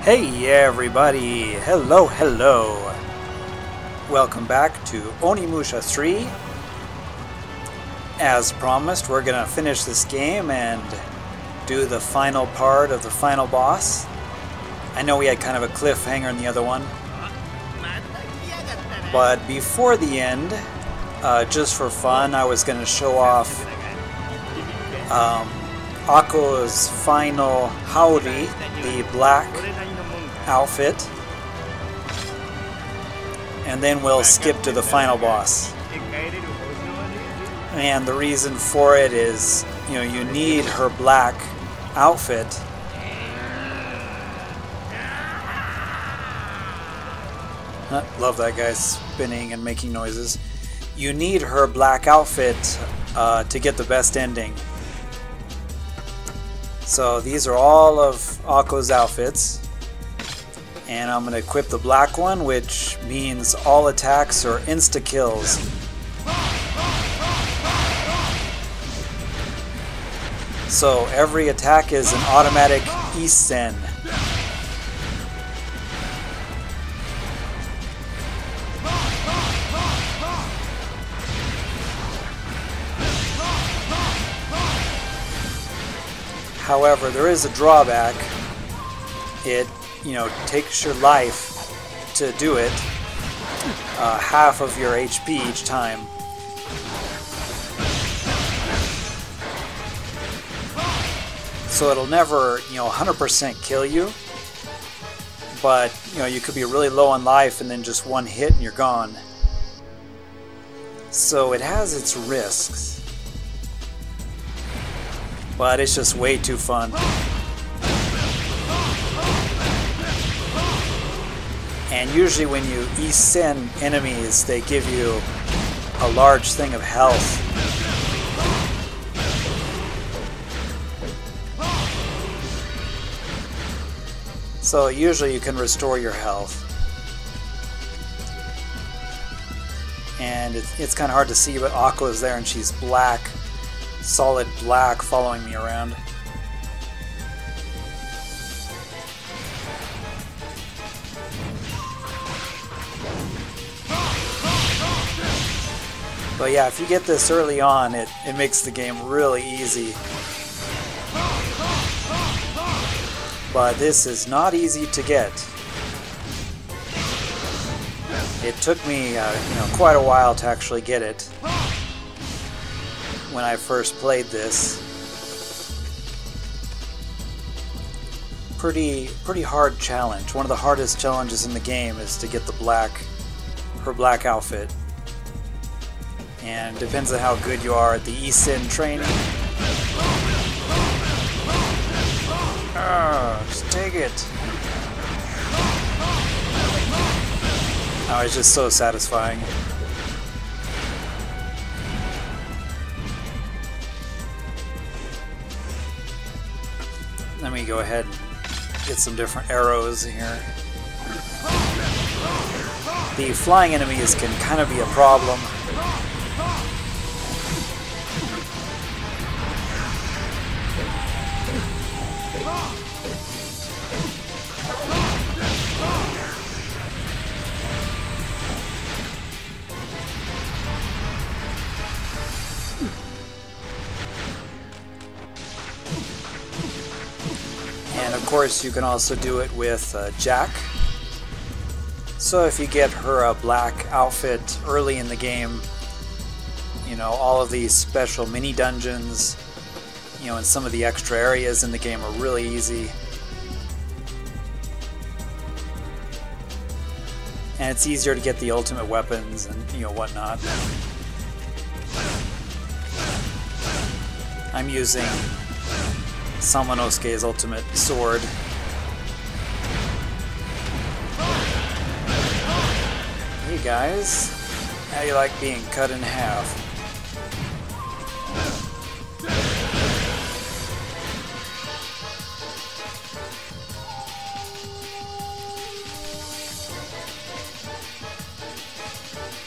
Hey everybody! Hello, hello! Welcome back to Onimusha 3. As promised, we're gonna finish this game and do the final part of the final boss. I know we had kind of a cliffhanger in the other one. But before the end, just for fun, I was gonna show off Akko's final Haori, the black outfit, and then we'll skip to the final boss. And the reason for it is, you need her black outfit love that guy spinning and making noises. You need her black outfit to get the best ending. So these are all of Akko's outfits, and I'm going to equip the black one, which means all attacks are insta-kills. So every attack is an automatic Issen. However, there is a drawback. It, takes your life to do it, half of your HP each time. So it'll never, 100% kill you, but, you could be really low on life and then just one hit and you're gone. So it has its risks. But it's just way too fun. And usually when you Issen enemies, they give you a large thing of health. So usually you can restore your health. And it's kind of hard to see, but Akko is there and she's black. Solid black following me around. But yeah, if you get this early on, it makes the game really easy. But this is not easy to get. It took me quite a while to actually get it. When I first played this. Pretty hard challenge. One of the hardest challenges in the game is to get her black outfit. And depends on how good you are at the Issen training. Just take it. Oh, it's just so satisfying. Let me go ahead and get some different arrows here. The flying enemies can kind of be a problem. And of course you can also do it with Jack. So if you get her black outfit early in the game, all of these special mini dungeons, and some of the extra areas in the game are really easy. And it's easier to get the ultimate weapons and whatnot. I'm using Samanosuke's ultimate sword. Hey guys, how do you like being cut in half?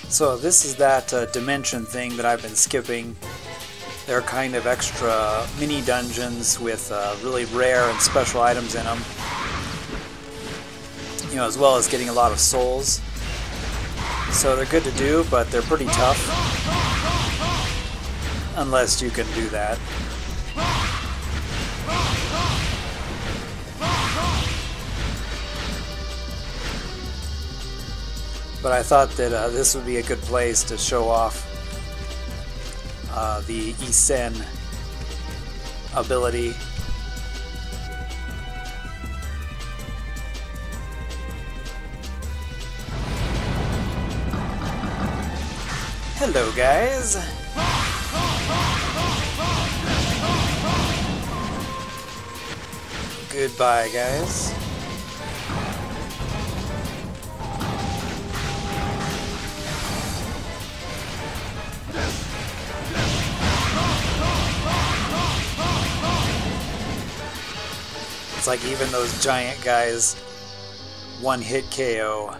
So this is that dimension thing that I've been skipping. They're kind of extra mini dungeons with really rare and special items in them. you know, as well as getting a lot of souls. So they're good to do, but they're pretty tough. Unless you can do that. But I thought that this would be a good place to show off the Issen ability. Hello, guys. Goodbye, guys. It's like even those giant guys one-hit KO.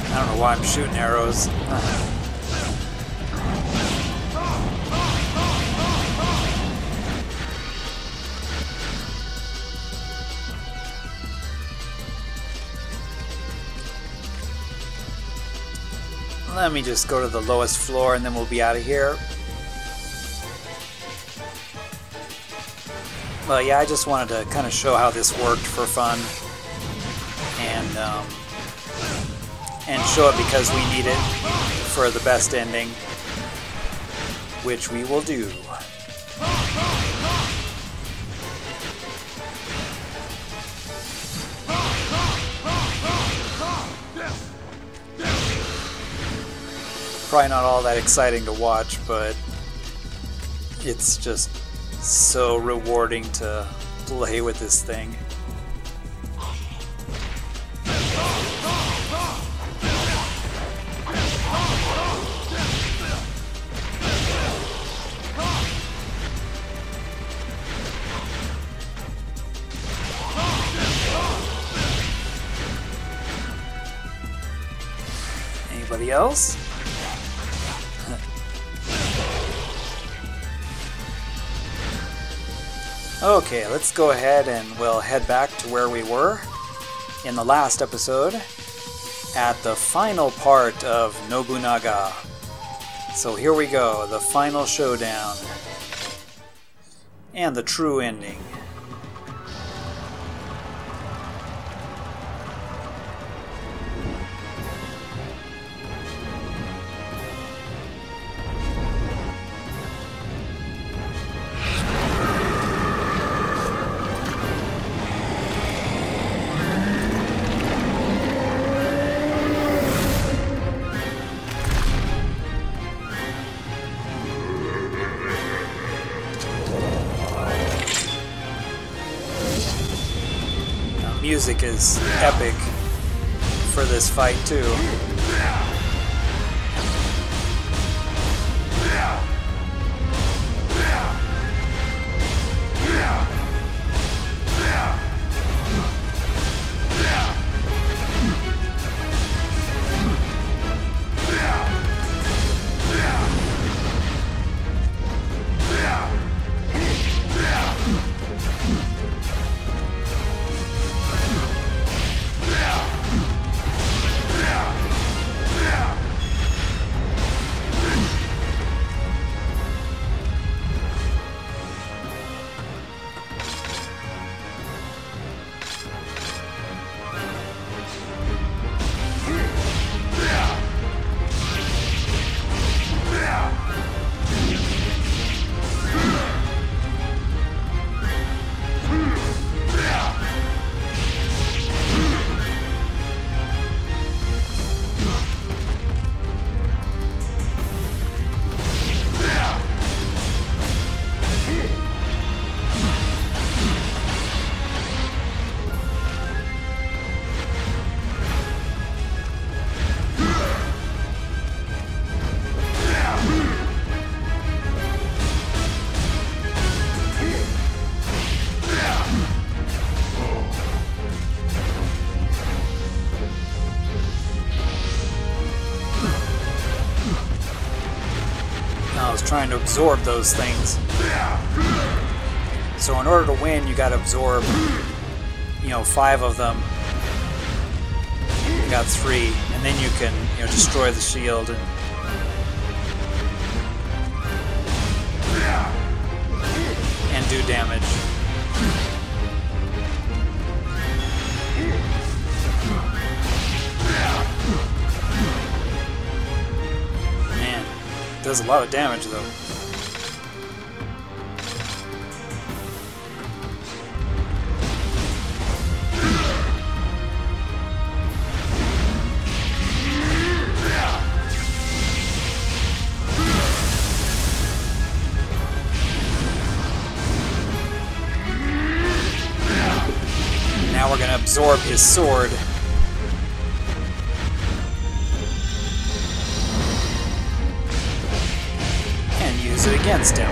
I don't know why I'm shooting arrows. Let me just go to the lowest floor and then we'll be out of here. Well, yeah, I just wanted to kind of show how this worked for fun. And show it because we need it for the best ending, which we will do. Probably not all that exciting to watch, but it's just so rewarding to play with this thing. Anybody else? Okay, let's go ahead and we'll head back to where we were in the last episode at the final part of Nobunaga. So here we go, the final showdown and the true ending. Music is epic for this fight too. absorb those things. So in order to win, you gotta absorb, you know, 5 of them. You got 3, and then you can, you know, destroy the shield and do damage. Man, it does a lot of damage though. Now we're gonna absorb his sword. And use it against him.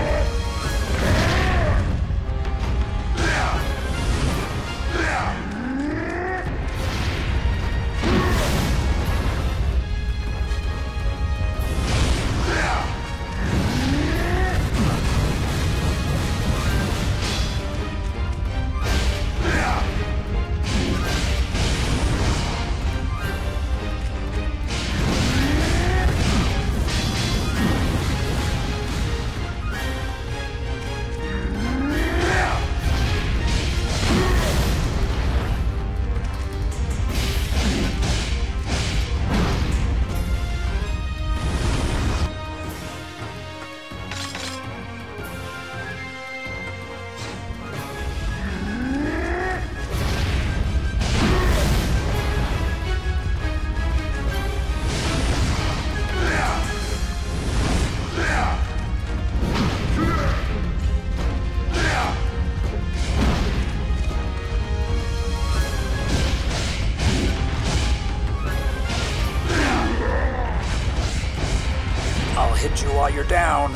I'll hit you while you're down.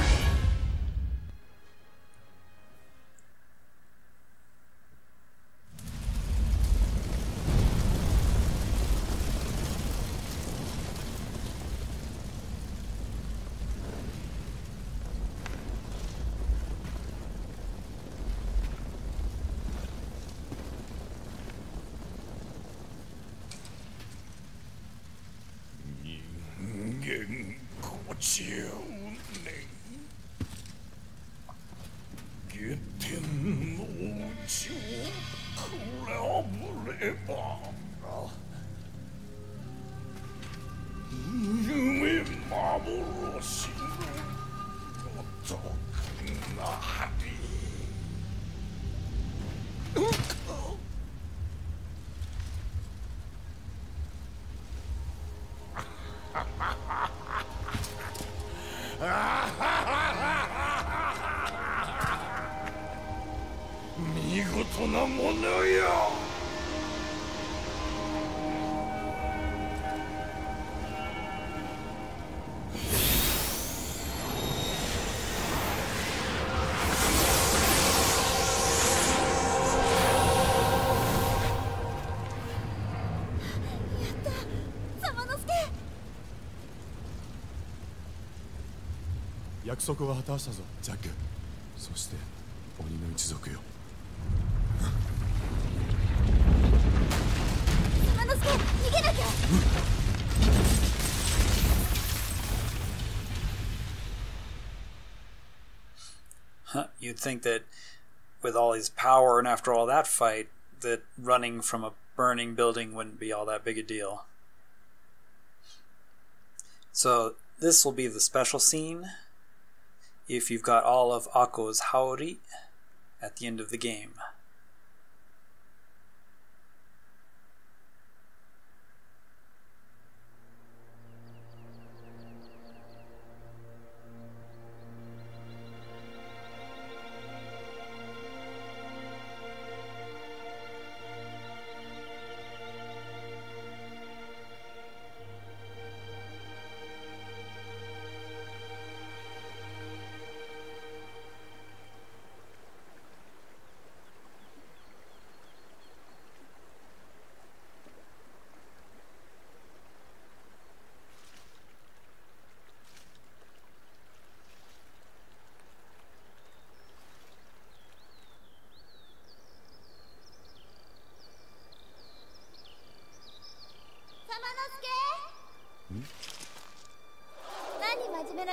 You'd think that with all his power and after all that fight, that running from a burning building wouldn't be all that big a deal. So this will be the special scene if you've got all of Akko's Haori at the end of the game.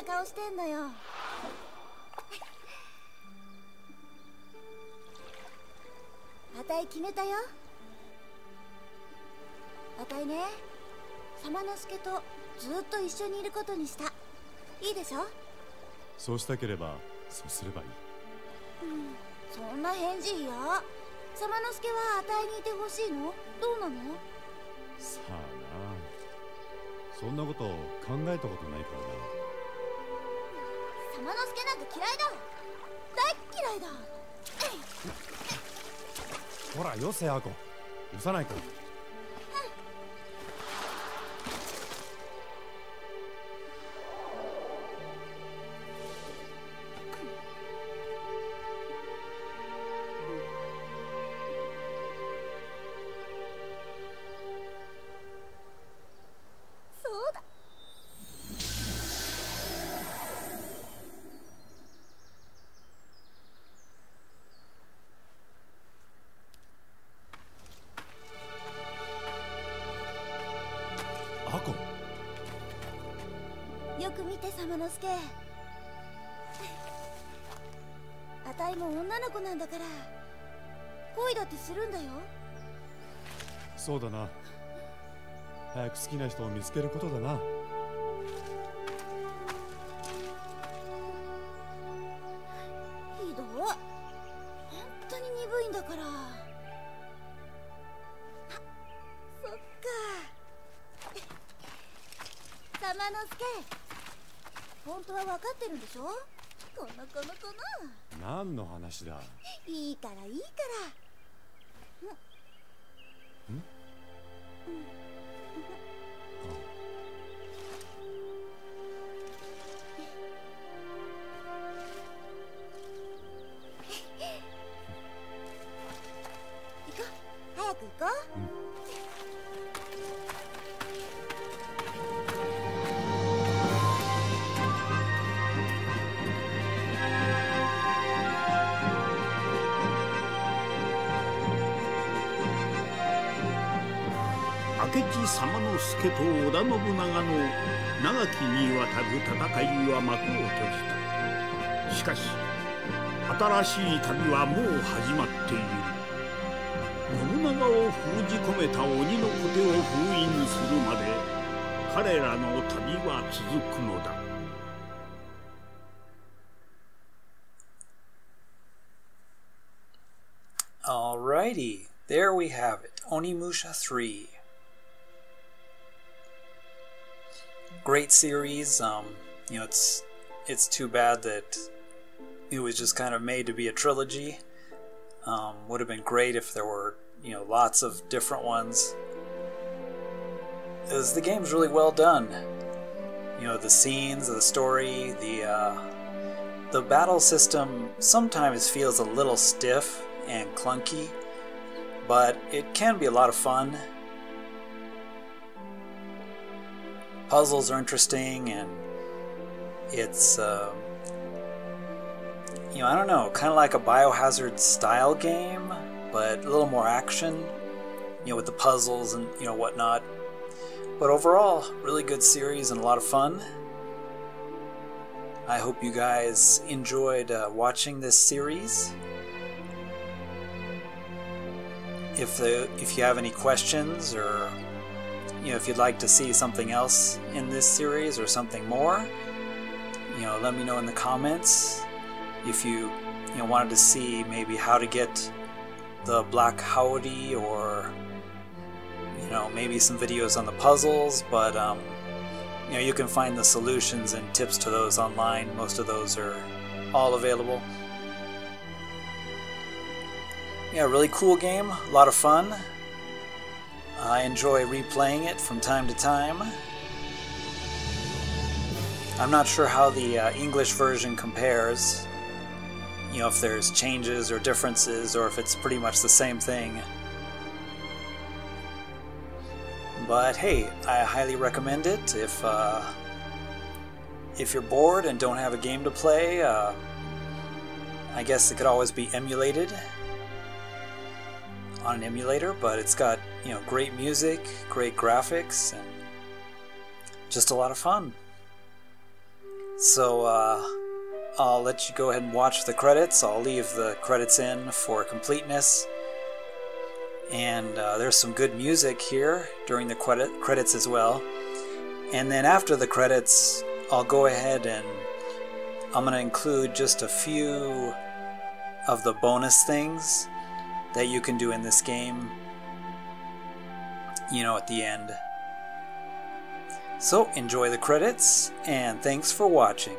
な顔してんのよ。あたい決めたよ。あたいね、様之助とずっと一緒にいることにした。いいでしょ？そうしたければそうすればいい。そんな返事嫌。様之助はあたいにいてほしいの？どうなの？さあな、そんなこと考えたことないからな。様之助なんか嫌いだ。大嫌いだ。ほらよせ、アコ。よさないか。そうだ。アコ。よく見て、様之助。あたいも女の子なんだから、恋だってするんだよ。そうだな。早く好きな人を見つけることだな。ひどい。本当に鈍いんだから。そっか。様之助、本当は分かってるんでしょ？この。何の話だ。いいからいいから。行こう、早く行こう。明智様之助と織田信長の長きにわたる戦いは幕を閉じた。しかし新しい旅はもう始まっている。信長を封じ込めた鬼の小手を封印するまで彼らの旅は続くのだ。Alrighty, there we have it. Onimusha 3. Great series. You know, it's too bad that it was just kind of made to be a trilogy. Would have been great if there were, you know, lots of different ones. Because the game's really well done. You know, the scenes, the story, the battle system sometimes feels a little stiff and clunky, but it can be a lot of fun. Puzzles are interesting, and it's you know, I don't know, kind of like a Biohazard style game, but a little more action, you know, with the puzzles and, you know, whatnot. But overall, really good series and a lot of fun. I hope you guys enjoyed watching this series. If you have any questions, or you know, if you'd like to see something else in this series or something more, you know, let me know in the comments. If you know, wanted to see maybe how to get the Black Howdy, or you know, maybe some videos on the puzzles, but you know, you can find the solutions and tips to those online. Most of those are all available. Yeah, really cool game, a lot of fun. I enjoy replaying it from time to time. I'm not sure how the English version compares, you know, if there's changes or differences, or if it's pretty much the same thing. But hey, I highly recommend it. If you're bored and don't have a game to play, I guess it could always be emulated on an emulator, but it's got, you know, great music, great graphics, and just a lot of fun. So I'll let you go ahead and watch the credits. I'll leave the credits in for completeness. And there's some good music here during the credits as well. And then after the credits, I'll go ahead and I'm going to include just a few of the bonus things that you can do in this game, you know, at the end. So enjoy the credits, and thanks for watching.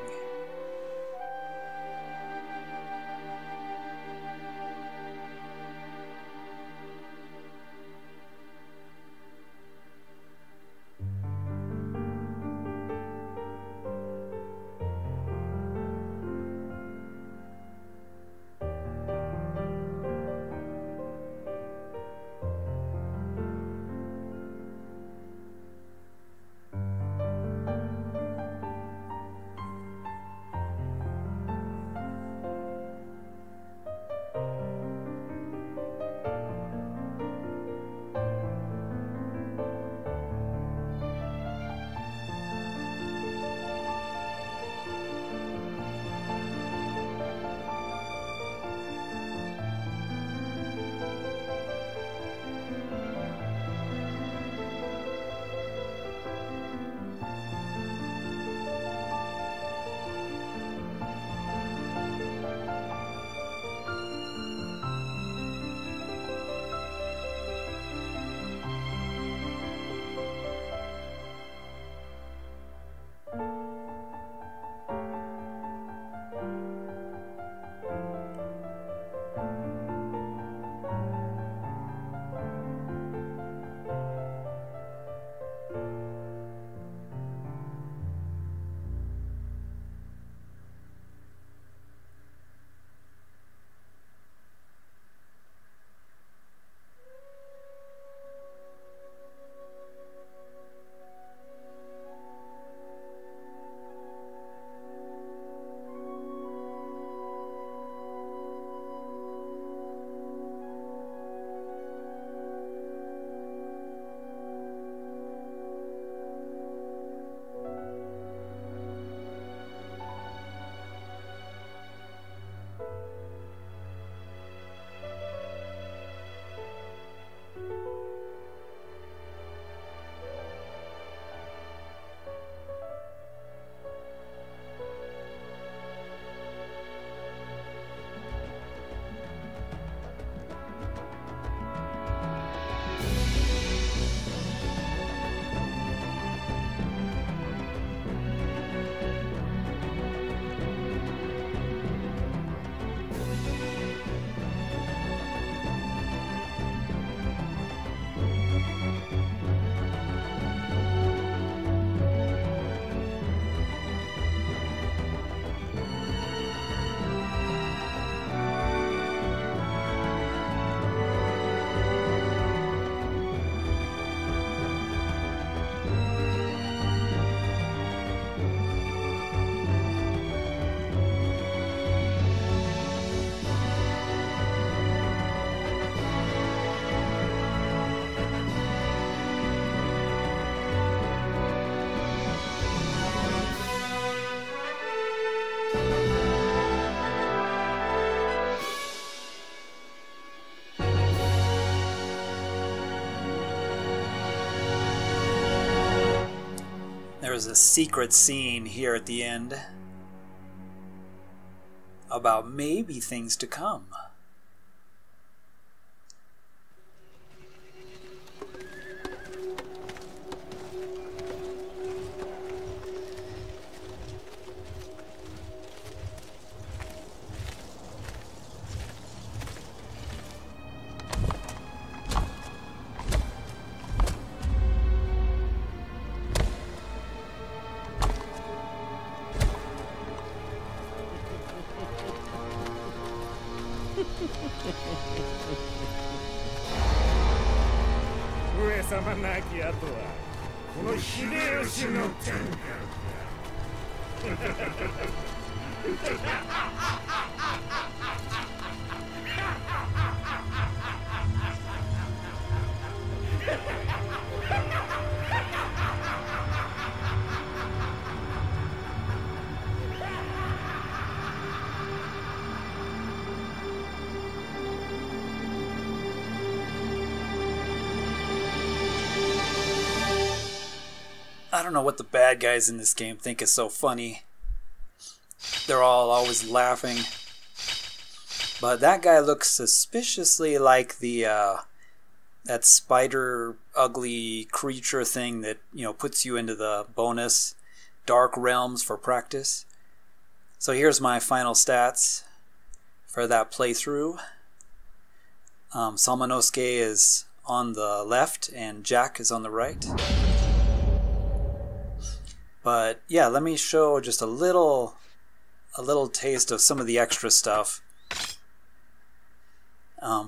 There's a secret scene here at the end about maybe things to come. I don't know what the bad guys in this game think is so funny. They're all always laughing. But that guy looks suspiciously like the that spider ugly creature thing that, you know, puts you into the bonus dark realms for practice. So here's my final stats for that playthrough. Samanosuke is on the left and Jack is on the right. But yeah, let me show just a little taste of some of the extra stuff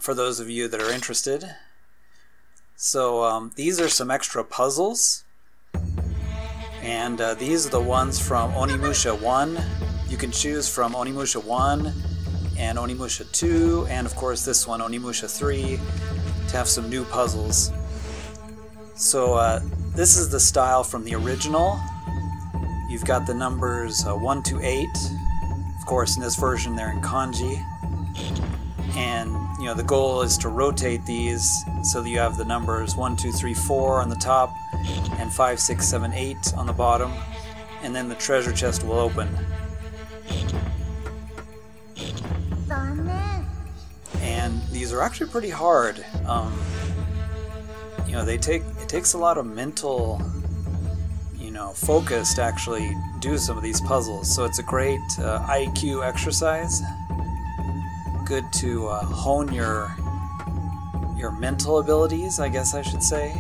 for those of you that are interested. So these are some extra puzzles, and these are the ones from Onimusha 1. You can choose from Onimusha 1 and Onimusha 2, and of course this one, Onimusha 3, to have some new puzzles. So this is the style from the original. You've got the numbers 1 to 8. Of course, in this version they're in kanji. And you know, the goal is to rotate these so that you have the numbers 1, 2, 3, 4 on the top and 5, 6, 7, 8 on the bottom, and then the treasure chest will open. And these are actually pretty hard. You know, it takes a lot of mental, you know, focus to actually do some of these puzzles. So it's a great IQ exercise. Good to hone your mental abilities, I guess I should say.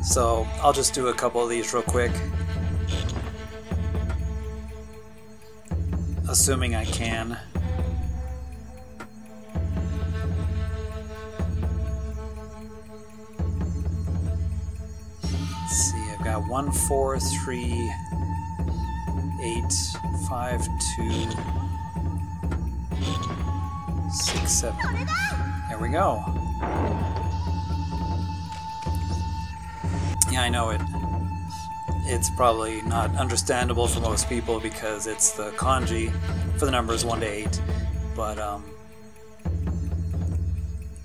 So I'll just do a couple of these real quick, assuming I can. Let's see, I've got 1, 4, 3, 8, 5, 2, 6, 7. There we go. Yeah, I know it's probably not understandable for most people because it's the kanji for the numbers 1 to 8, but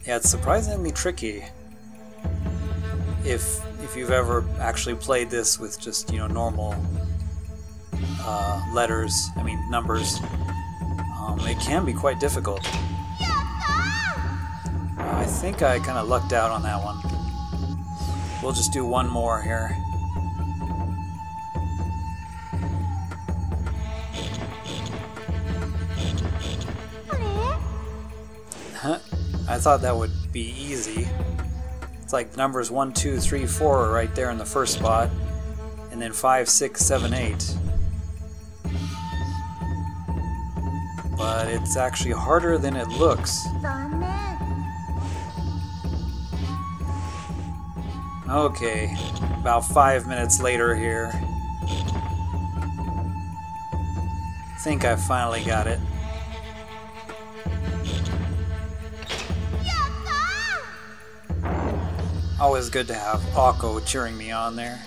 yeah, it's surprisingly tricky. If you've ever actually played this with just, you know, normal numbers, it can be quite difficult. I think I kind of lucked out on that one. We'll just do one more here. I thought that would be easy. It's like numbers 1, 2, 3, 4 are right there in the first spot, and then 5, 6, 7, 8. But it's actually harder than it looks. Okay, about 5 minutes later here. I think I finally got it. Always good to have Akko cheering me on there.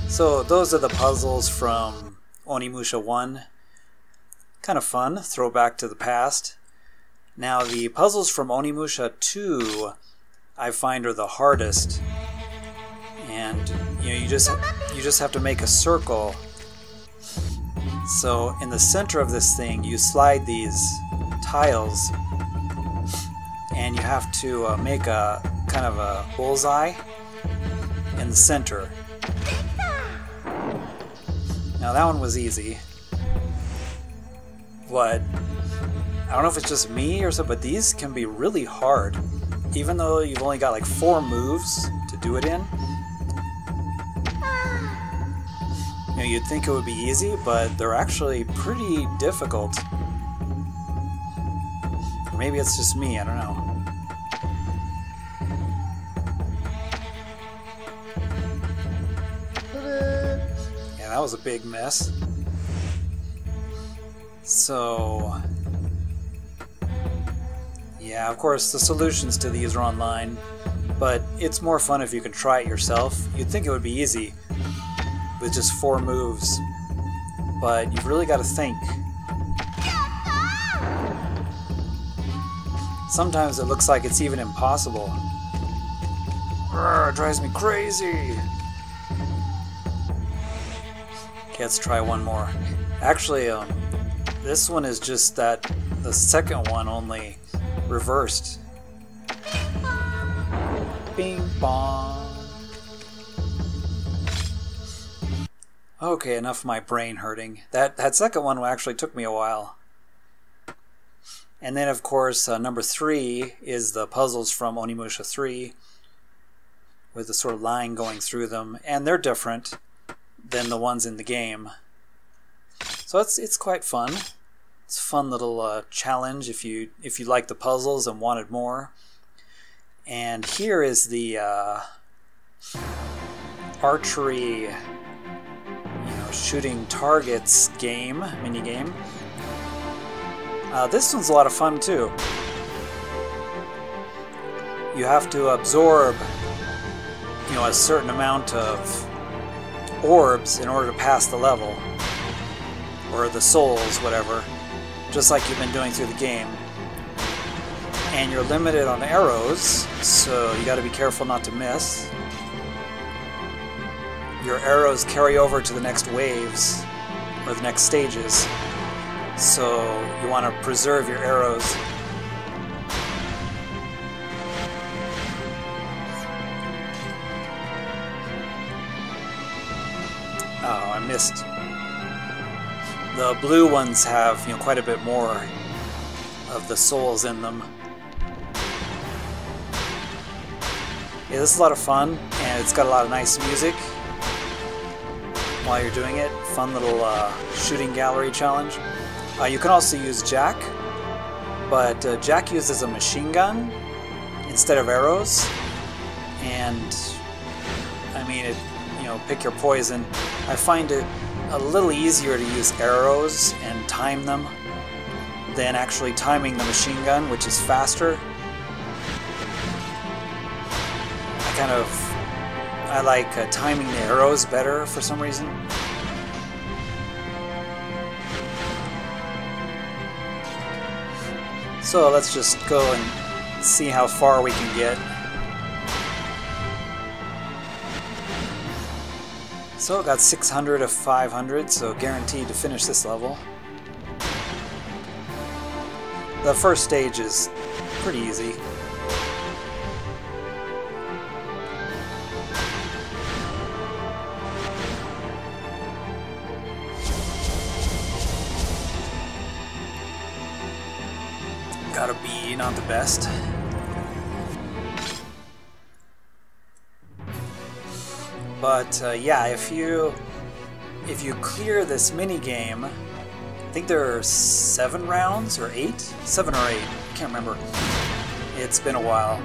So those are the puzzles from Onimusha 1. Kind of fun, throwback to the past. Now the puzzles from Onimusha 2 I find are the hardest. And you know, you just have to make a circle. So in the center of this thing you slide these tiles and you have to make a kind of a bullseye in the center. Now that one was easy, but I don't know if it's just me or so, but these can be really hard, even though you've only got like 4 moves to do it in. You know, you'd think it would be easy, but they're actually pretty difficult. Or maybe it's just me, I don't know. That was a big mess. So yeah, of course the solutions to these are online, but it's more fun if you can try it yourself. You'd think it would be easy with just 4 moves, but you've really got to think. Sometimes it looks like it's even impossible. It drives me crazy. Okay, let's try one more. Actually, this one is just that the second one only reversed. Bing bong. Okay, enough of my brain hurting. That second one actually took me a while. And then, of course, number 3 is the puzzles from Onimusha 3, with the sort of line going through them, and they're different than the ones in the game. So it's quite fun. It's a fun little challenge if you like the puzzles and wanted more. And here is the archery, shooting targets mini game. This one's a lot of fun too. You have to absorb, a certain amount of orbs in order to pass the level, or the souls, whatever, just like you've been doing through the game. And you're limited on arrows, so you got to be careful not to miss. Your arrows carry over to the next waves, or the next stages, so you want to preserve your arrows. Oh, I missed. The blue ones have, quite a bit more of the souls in them. Yeah, this is a lot of fun, and it's got a lot of nice music while you're doing it. Fun little shooting gallery challenge. You can also use Jack, but Jack uses a machine gun instead of arrows, and I mean, pick your poison. I find it a little easier to use arrows and time them than actually timing the machine gun, which is faster. I like timing the arrows better for some reason. So let's just go and see how far we can get. So got 600 of 500, so guaranteed to finish this level. The first stage is pretty easy. Gotta be not the best. But yeah, if you clear this mini game, I think there are 7 rounds or 8, 7 or 8. I can't remember. It's been a while.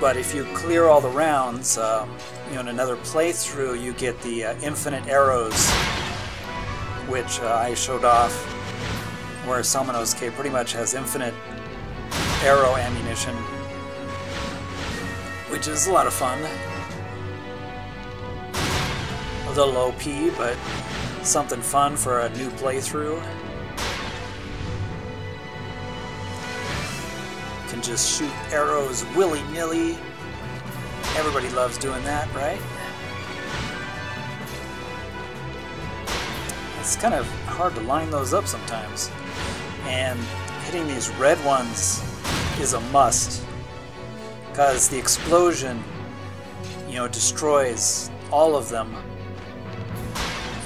But if you clear all the rounds, in another playthrough, you get the infinite arrows, which I showed off, where Onimusha pretty much has infinite arrow ammunition, which is a lot of fun. A little OP, but something fun for a new playthrough. You can just shoot arrows willy-nilly. Everybody loves doing that, right? It's kind of hard to line those up sometimes. And hitting these red ones is a must, because the explosion, destroys all of them,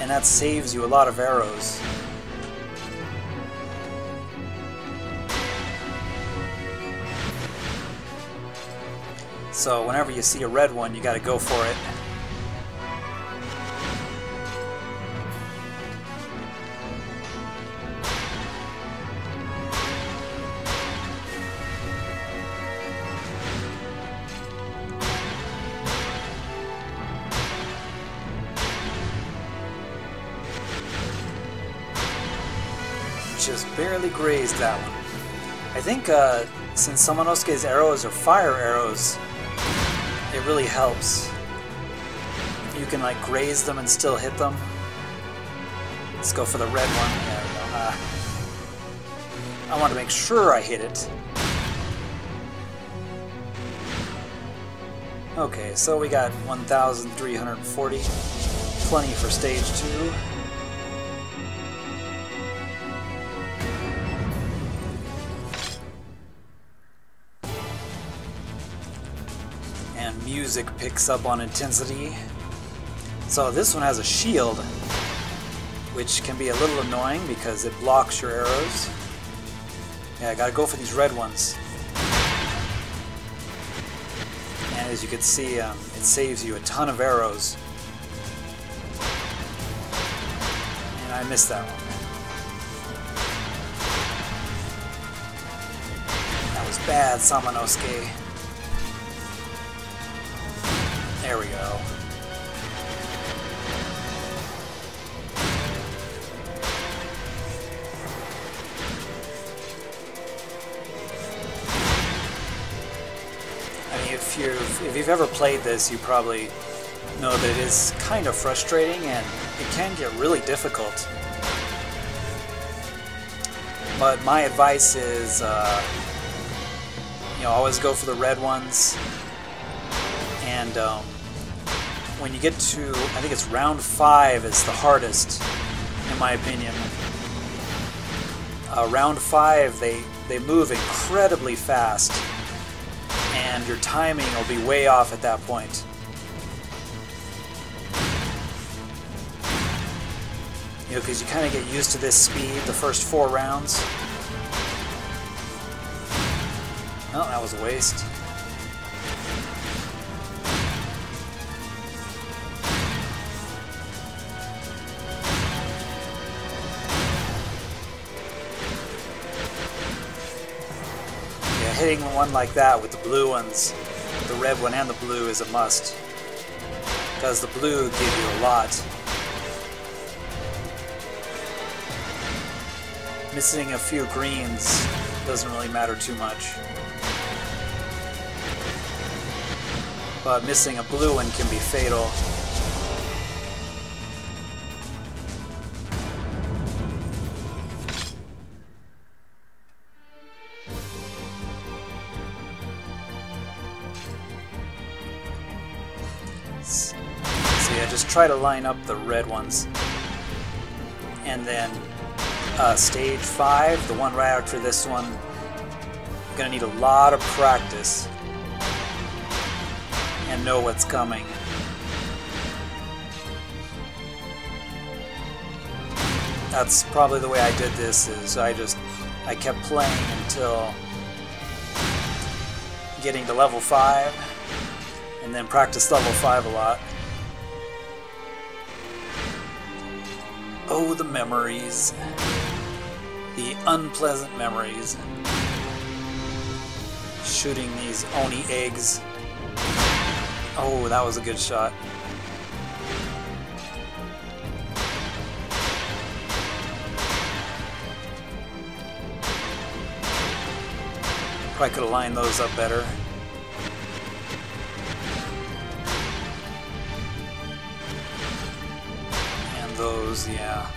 and that saves you a lot of arrows. So whenever you see a red one, you gotta go for it. Just barely grazed that one. I think since Onimusha's arrows are fire arrows, it really helps. You can graze them and still hit them. Let's go for the red one. There we go. I want to make sure I hit it. Okay, so we got 1,340. Plenty for stage 2. And music picks up on intensity. So this one has a shield, which can be a little annoying because it blocks your arrows. Yeah, I gotta go for these red ones. And as you can see, it saves you a ton of arrows. And I missed that one. That was bad, Samanosuke. There we go. If you've ever played this, you probably know that it is kind of frustrating and it can get really difficult. But my advice is, always go for the red ones. And when you get to, I think it's round 5 is the hardest, in my opinion. Round 5, they move incredibly fast. And your timing will be way off at that point. Because you kind of get used to this speed the first 4 rounds. Oh, that was a waste. Hitting one like that with the blue ones, the red one and the blue, is a must. Because the blue give you a lot. Missing a few greens doesn't really matter too much. But missing a blue one can be fatal. So yeah, just try to line up the red ones. And then stage 5, the one right after this one, you're going to need a lot of practice and know what's coming. That's probably the way I did this, is I kept playing until getting to level 5. And then practice level 5 a lot. Oh, the memories. The unpleasant memories. Shooting these Oni eggs. Oh, that was a good shot. Probably could have lined those up better. Those, yeah.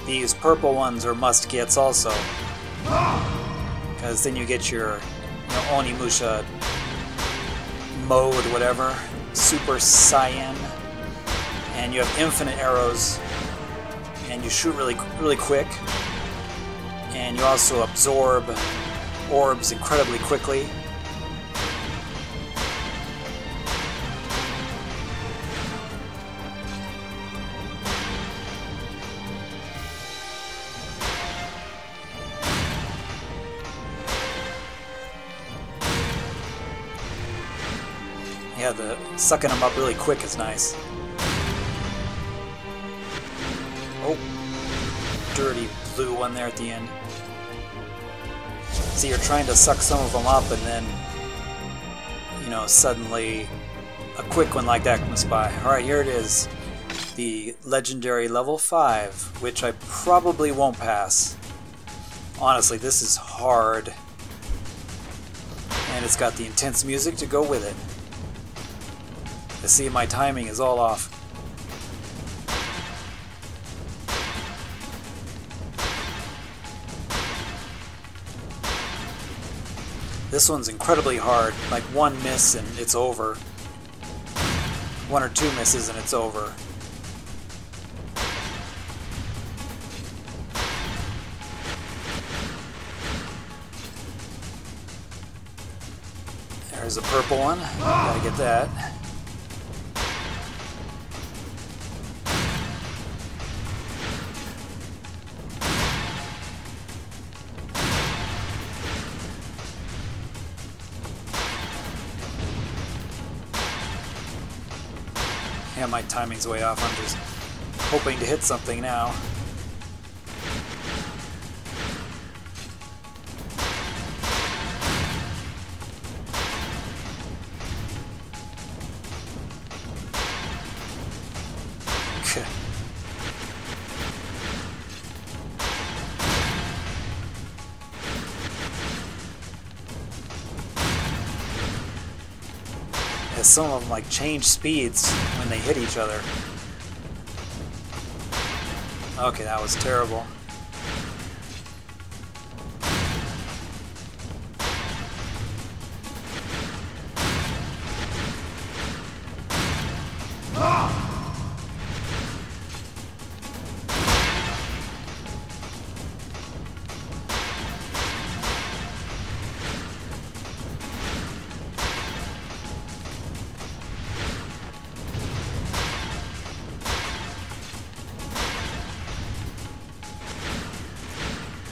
These purple ones are must-gets also, because then you get your Onimusha mode, whatever, Super Saiyan, and you have infinite arrows, and you shoot really quick, and you also absorb orbs incredibly quickly. Yeah, the sucking them up really quick is nice. Oh, dirty blue one there at the end. See, you're trying to suck some of them up, and then, suddenly a quick one like that comes by. Alright, here it is. The legendary level 5, which I probably won't pass. Honestly, this is hard. And it's got the intense music to go with it. I see my timing is all off. This one's incredibly hard. Like one miss and it's over. One or two misses and it's over. There's a purple one. Gotta get that. Yeah, my timing's way off. I'm just hoping to hit something now. Some of them like change speeds when they hit each other. Okay, that was terrible.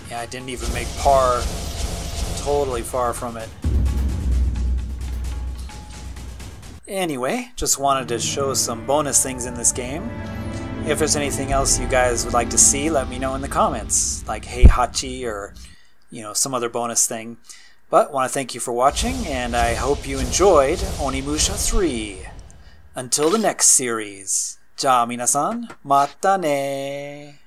Yeah, I didn't even make par. Totally far from it. Anyway, just wanted to show some bonus things in this game. If there's anything else you guys would like to see, let me know in the comments. Like Hey Hachi or, you know, some other bonus thing. But want to thank you for watching, and I hope you enjoyed Onimusha 3. Until the next series. じゃあ皆さん、またね